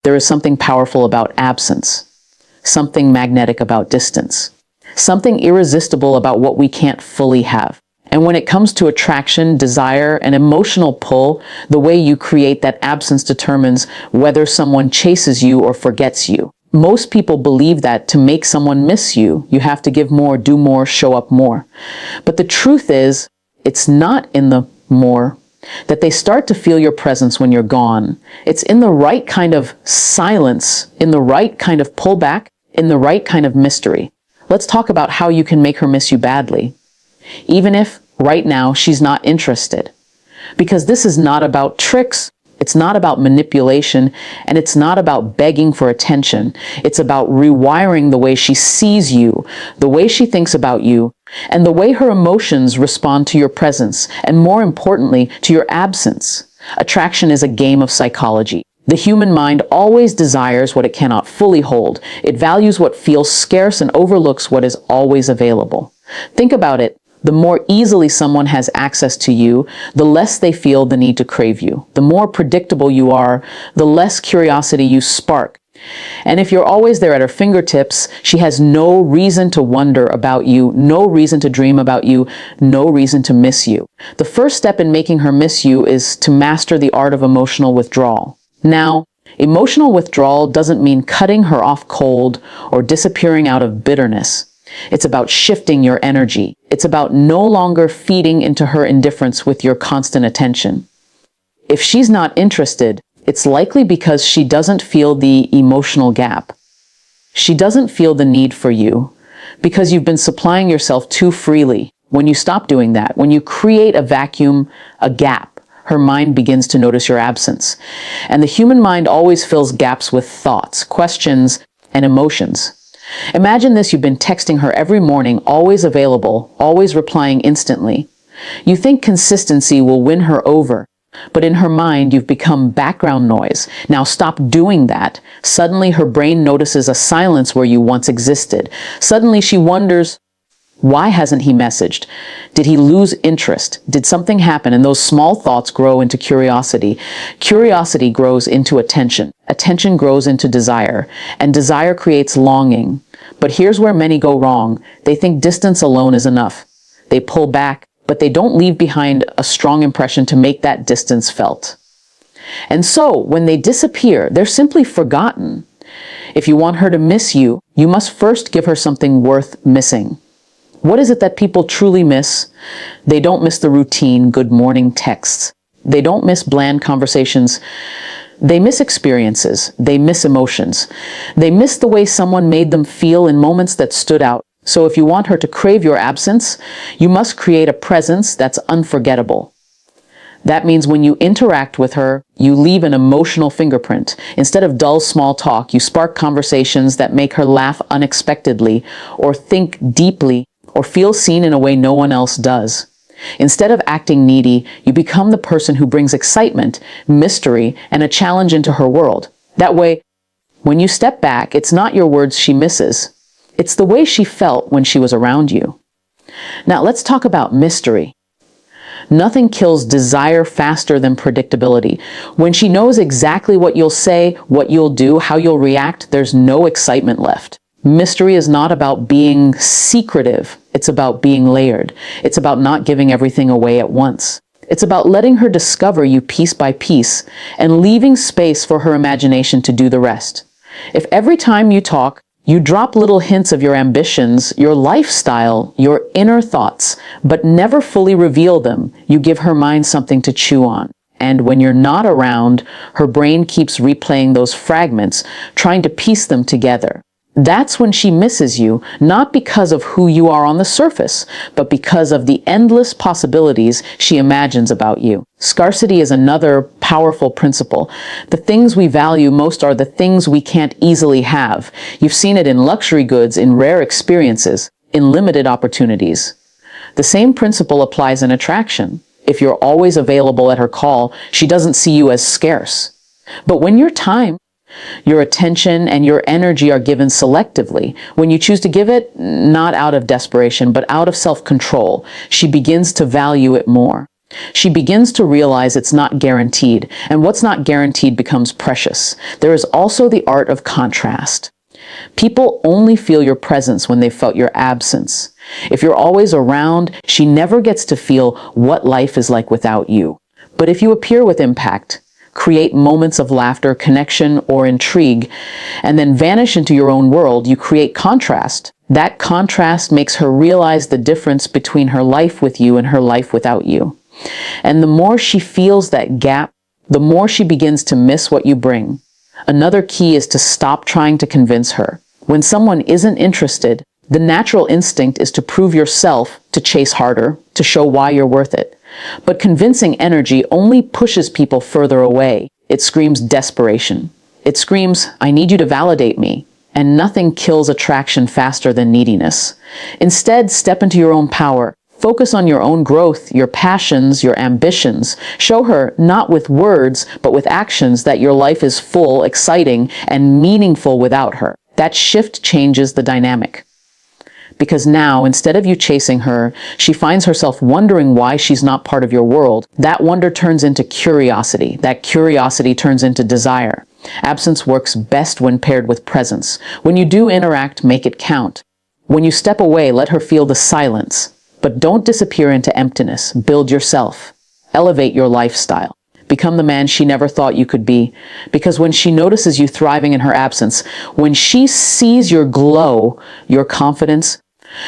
There is something powerful about absence, something magnetic about distance, something irresistible about what we can't fully have. And when it comes to attraction, desire, and emotional pull, the way you create that absence determines whether someone chases you or forgets you. Most people believe that to make someone miss you, you have to give more, do more, show up more. But the truth is, it's not in the more that they start to feel your presence when you're gone. It's in the right kind of silence, in the right kind of pullback, in the right kind of mystery. Let's talk about how you can make her miss you badly, even if right now she's not interested. Because this is not about tricks, it's not about manipulation, and it's not about begging for attention. It's about rewiring the way she sees you, the way she thinks about you, and the way her emotions respond to your presence, and more importantly, to your absence. Attraction is a game of psychology. The human mind always desires what it cannot fully hold. It values what feels scarce and overlooks what is always available. Think about it. The more easily someone has access to you, the less they feel the need to crave you. The more predictable you are, the less curiosity you spark. And if you're always there at her fingertips, she has no reason to wonder about you, no reason to dream about you, no reason to miss you. The first step in making her miss you is to master the art of emotional withdrawal. Now, emotional withdrawal doesn't mean cutting her off cold or disappearing out of bitterness. It's about shifting your energy. It's about no longer feeding into her indifference with your constant attention. If she's not interested, it's likely because she doesn't feel the emotional gap. She doesn't feel the need for you because you've been supplying yourself too freely. When you stop doing that, when you create a vacuum, a gap, her mind begins to notice your absence. And the human mind always fills gaps with thoughts, questions, and emotions. Imagine this: you've been texting her every morning, always available, always replying instantly. You think consistency will win her over, but in her mind you've become background noise. Now stop doing that. Suddenly her brain notices a silence where you once existed. Suddenly she wonders, why hasn't he messaged? Did he lose interest? Did something happen? And those small thoughts grow into curiosity. Curiosity grows into attention. Attention grows into desire. And desire creates longing. But here's where many go wrong. They think distance alone is enough. They pull back, but they don't leave behind a strong impression to make that distance felt. And so, when they disappear, they're simply forgotten. If you want her to miss you, you must first give her something worth missing. What is it that people truly miss? They don't miss the routine good morning texts. They don't miss bland conversations. They miss experiences. They miss emotions. They miss the way someone made them feel in moments that stood out. So if you want her to crave your absence, you must create a presence that's unforgettable. That means when you interact with her, you leave an emotional fingerprint. Instead of dull small talk, you spark conversations that make her laugh unexpectedly, or think deeply, or feel seen in a way no one else does. Instead of acting needy, you become the person who brings excitement, mystery, and a challenge into her world. That way, when you step back, it's not your words she misses. It's the way she felt when she was around you. Now, let's talk about mystery. Nothing kills desire faster than predictability. When she knows exactly what you'll say, what you'll do, how you'll react, there's no excitement left. Mystery is not about being secretive. It's about being layered. It's about not giving everything away at once. It's about letting her discover you piece by piece and leaving space for her imagination to do the rest. If every time you talk, you drop little hints of your ambitions, your lifestyle, your inner thoughts, but never fully reveal them, you give her mind something to chew on. And when you're not around, her brain keeps replaying those fragments, trying to piece them together. That's when she misses you, not because of who you are on the surface, but because of the endless possibilities she imagines about you. Scarcity is another powerful principle. The things we value most are the things we can't easily have. You've seen it in luxury goods, in rare experiences, in limited opportunities. The same principle applies in attraction. If you're always available at her call, she doesn't see you as scarce. But when your time, your attention, and your energy are given selectively, when you choose to give it, not out of desperation, but out of self-control, she begins to value it more. She begins to realize it's not guaranteed, and what's not guaranteed becomes precious. There is also the art of contrast. People only feel your presence when they felt your absence. If you're always around, she never gets to feel what life is like without you. But if you appear with impact, create moments of laughter, connection, or intrigue, and then vanish into your own world, you create contrast. That contrast makes her realize the difference between her life with you and her life without you. And the more she feels that gap, the more she begins to miss what you bring. Another key is to stop trying to convince her. When someone isn't interested, the natural instinct is to prove yourself, to chase harder, to show why you're worth it. But convincing energy only pushes people further away. It screams desperation. It screams, I need you to validate me. And nothing kills attraction faster than neediness. Instead, step into your own power. Focus on your own growth, your passions, your ambitions. Show her, not with words, but with actions, that your life is full, exciting, and meaningful without her. That shift changes the dynamic. Because now, instead of you chasing her, she finds herself wondering why she's not part of your world. That wonder turns into curiosity. That curiosity turns into desire. Absence works best when paired with presence. When you do interact, make it count. When you step away, let her feel the silence. But don't disappear into emptiness. Build yourself. Elevate your lifestyle. Become the man she never thought you could be. Because when she notices you thriving in her absence, when she sees your glow, your confidence,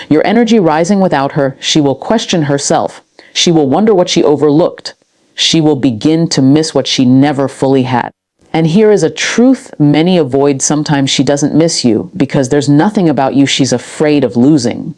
your energy rising without her, she will question herself. She will wonder what she overlooked. She will begin to miss what she never fully had. And here is a truth many avoid. Sometimes she doesn't miss you because there's nothing about you she's afraid of losing.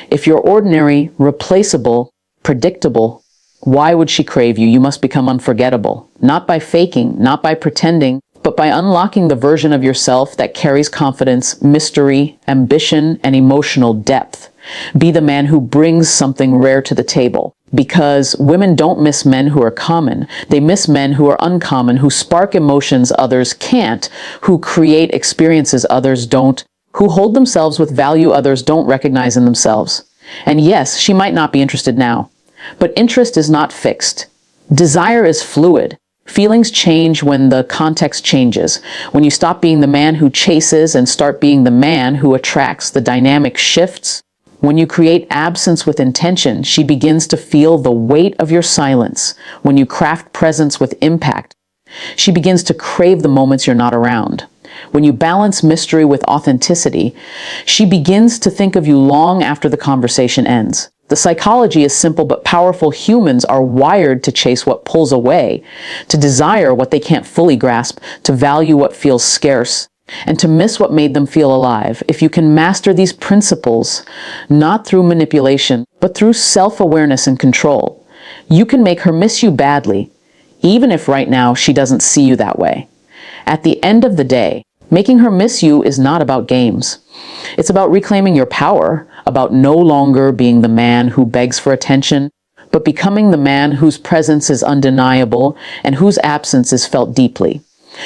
If you're ordinary, replaceable, predictable, why would she crave you? You must become unforgettable. Not by faking, not by pretending, but by unlocking the version of yourself that carries confidence, mystery, ambition, and emotional depth. Be the man who brings something rare to the table. Because women don't miss men who are common. They miss men who are uncommon, who spark emotions others can't, who create experiences others don't, who hold themselves with value others don't recognize in themselves. And yes, she might not be interested now, but interest is not fixed. Desire is fluid. Feelings change when the context changes. When you stop being the man who chases and start being the man who attracts, the dynamic shifts. When you create absence with intention, she begins to feel the weight of your silence. When you craft presence with impact, she begins to crave the moments you're not around. When you balance mystery with authenticity, she begins to think of you long after the conversation ends. The psychology is simple but powerful. Humans are wired to chase what pulls away, to desire what they can't fully grasp, to value what feels scarce, and to miss what made them feel alive. If you can master these principles, not through manipulation, but through self-awareness and control, you can make her miss you badly, even if right now she doesn't see you that way. At the end of the day, making her miss you is not about games. It's about reclaiming your power, about no longer being the man who begs for attention, but becoming the man whose presence is undeniable and whose absence is felt deeply.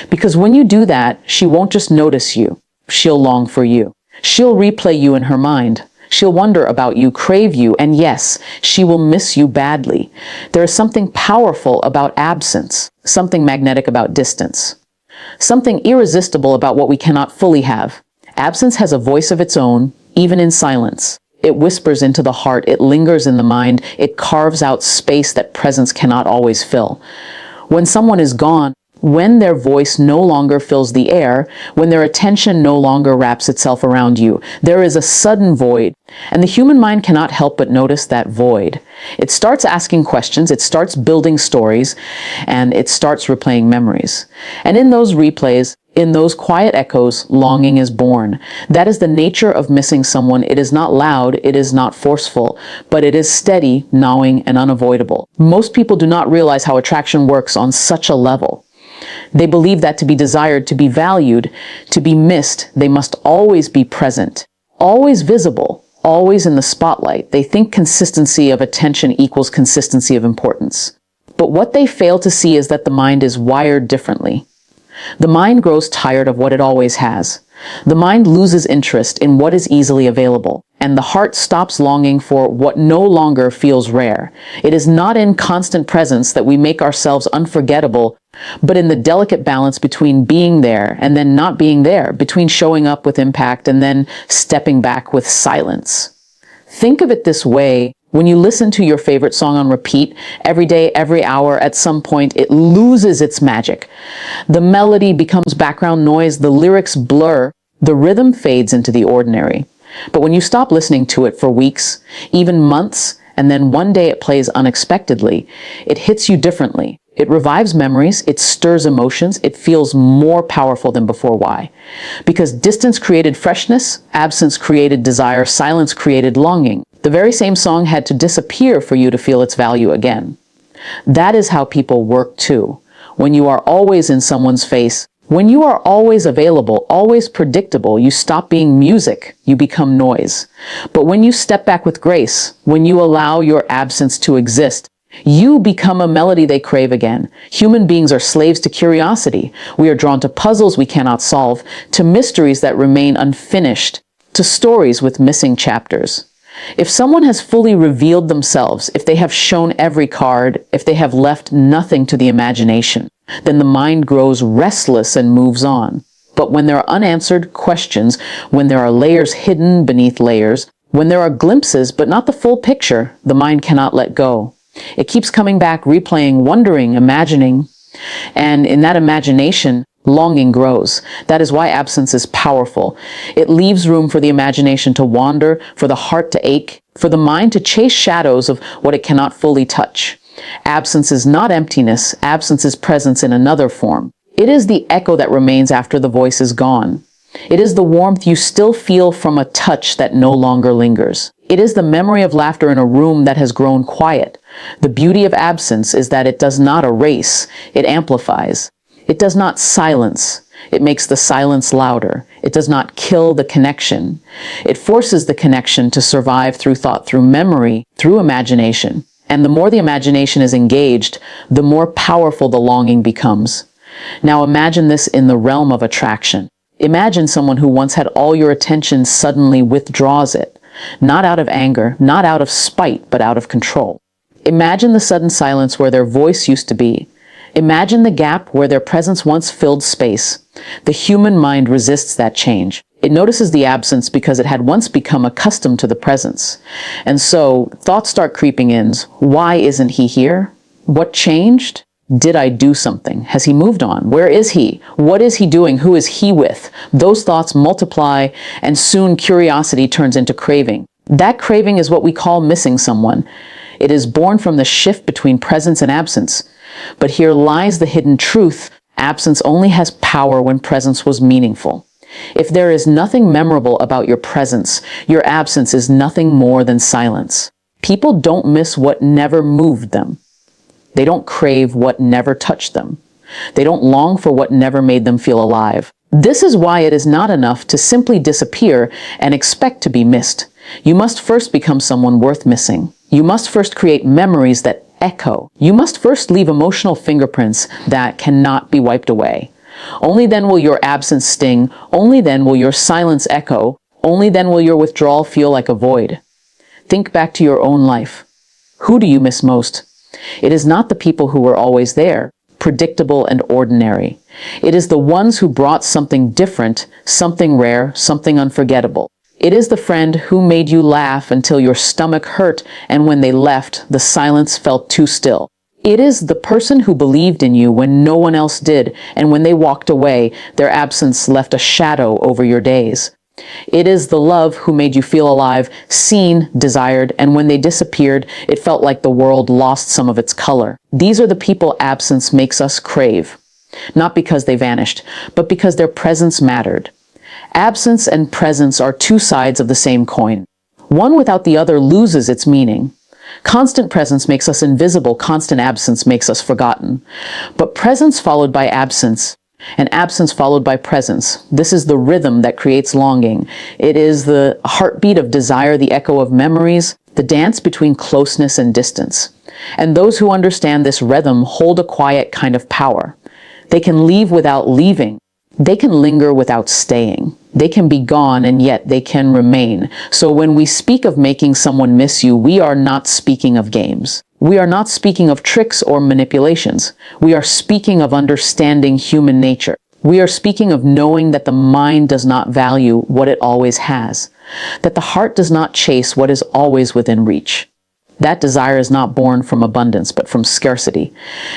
Because when you do that, she won't just notice you, she'll long for you. She'll replay you in her mind. She'll wonder about you, crave you, and yes, she will miss you badly. There is something powerful about absence, something magnetic about distance, something irresistible about what we cannot fully have. Absence has a voice of its own, even in silence. It whispers into the heart, it lingers in the mind, it carves out space that presence cannot always fill. When someone is gone, when their voice no longer fills the air, when their attention no longer wraps itself around you, there is a sudden void, and the human mind cannot help but notice that void. It starts asking questions, it starts building stories, and it starts replaying memories. And in those replays, in those quiet echoes, longing is born. That is the nature of missing someone. It is not loud, it is not forceful, but it is steady, gnawing, and unavoidable. Most people do not realize how attraction works on such a level. They believe that to be desired, to be valued, to be missed, they must always be present, always visible, always in the spotlight. They think consistency of attention equals consistency of importance. But what they fail to see is that the mind is wired differently. The mind grows tired of what it always has. The mind loses interest in what is easily available, and the heart stops longing for what no longer feels rare. It is not in constant presence that we make ourselves unforgettable, but in the delicate balance between being there and then not being there, between showing up with impact and then stepping back with silence. Think of it this way. When you listen to your favorite song on repeat, every day, every hour, at some point, it loses its magic. The melody becomes background noise, the lyrics blur, the rhythm fades into the ordinary. But when you stop listening to it for weeks, even months, and then one day it plays unexpectedly, it hits you differently. It revives memories, it stirs emotions, it feels more powerful than before. Why? Because distance created freshness, absence created desire, silence created longing. The very same song had to disappear for you to feel its value again. That is how people work too. When you are always in someone's face, when you are always available, always predictable, you stop being music, you become noise. But when you step back with grace, when you allow your absence to exist, you become a melody they crave again. Human beings are slaves to curiosity. We are drawn to puzzles we cannot solve, to mysteries that remain unfinished, to stories with missing chapters. If someone has fully revealed themselves, if they have shown every card, if they have left nothing to the imagination, then the mind grows restless and moves on. But when there are unanswered questions, when there are layers hidden beneath layers, when there are glimpses but not the full picture, the mind cannot let go. It keeps coming back, replaying, wondering, imagining. And in that imagination, longing grows. That is why absence is powerful. It leaves room for the imagination to wander, for the heart to ache, for the mind to chase shadows of what it cannot fully touch. Absence is not emptiness. Absence is presence in another form. It is the echo that remains after the voice is gone. It is the warmth you still feel from a touch that no longer lingers. It is the memory of laughter in a room that has grown quiet. The beauty of absence is that it does not erase, it amplifies. It does not silence. It makes the silence louder. It does not kill the connection. It forces the connection to survive through thought, through memory, through imagination. And the more the imagination is engaged, the more powerful the longing becomes. Now imagine this in the realm of attraction. Imagine someone who once had all your attention suddenly withdraws it. Not out of anger, not out of spite, but out of control. Imagine the sudden silence where their voice used to be. Imagine the gap where their presence once filled space. The human mind resists that change. It notices the absence because it had once become accustomed to the presence. And so thoughts start creeping in. Why isn't he here? What changed? Did I do something? Has he moved on? Where is he? What is he doing? Who is he with? Those thoughts multiply, and soon curiosity turns into craving. That craving is what we call missing someone. It is born from the shift between presence and absence. But here lies the hidden truth. Absence only has power when presence was meaningful. If there is nothing memorable about your presence, your absence is nothing more than silence. People don't miss what never moved them. They don't crave what never touched them. They don't long for what never made them feel alive. This is why it is not enough to simply disappear and expect to be missed. You must first become someone worth missing. You must first create memories that echo. You must first leave emotional fingerprints that cannot be wiped away. Only then will your absence sting. Only then will your silence echo. Only then will your withdrawal feel like a void. Think back to your own life. Who do you miss most? It is not the people who were always there, predictable and ordinary. It is the ones who brought something different, something rare, something unforgettable. It is the friend who made you laugh until your stomach hurt, and when they left, the silence felt too still. It is the person who believed in you when no one else did, and when they walked away, their absence left a shadow over your days. It is the love who made you feel alive, seen, desired, and when they disappeared, it felt like the world lost some of its color. These are the people absence makes us crave. Not because they vanished, but because their presence mattered. Absence and presence are two sides of the same coin. One without the other loses its meaning. Constant presence makes us invisible, constant absence makes us forgotten. But presence followed by absence, and absence followed by presence, this is the rhythm that creates longing. It is the heartbeat of desire, the echo of memories, the dance between closeness and distance. And those who understand this rhythm hold a quiet kind of power. They can leave without leaving. They can linger without staying. They can be gone and yet they can remain. So when we speak of making someone miss you, we are not speaking of games. We are not speaking of tricks or manipulations. We are speaking of understanding human nature. We are speaking of knowing that the mind does not value what it always has, that the heart does not chase what is always within reach. That desire is not born from abundance, but from scarcity.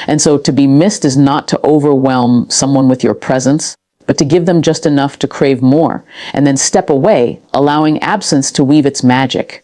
And so to be missed is not to overwhelm someone with your presence, but to give them just enough to crave more, and then step away, allowing absence to weave its magic.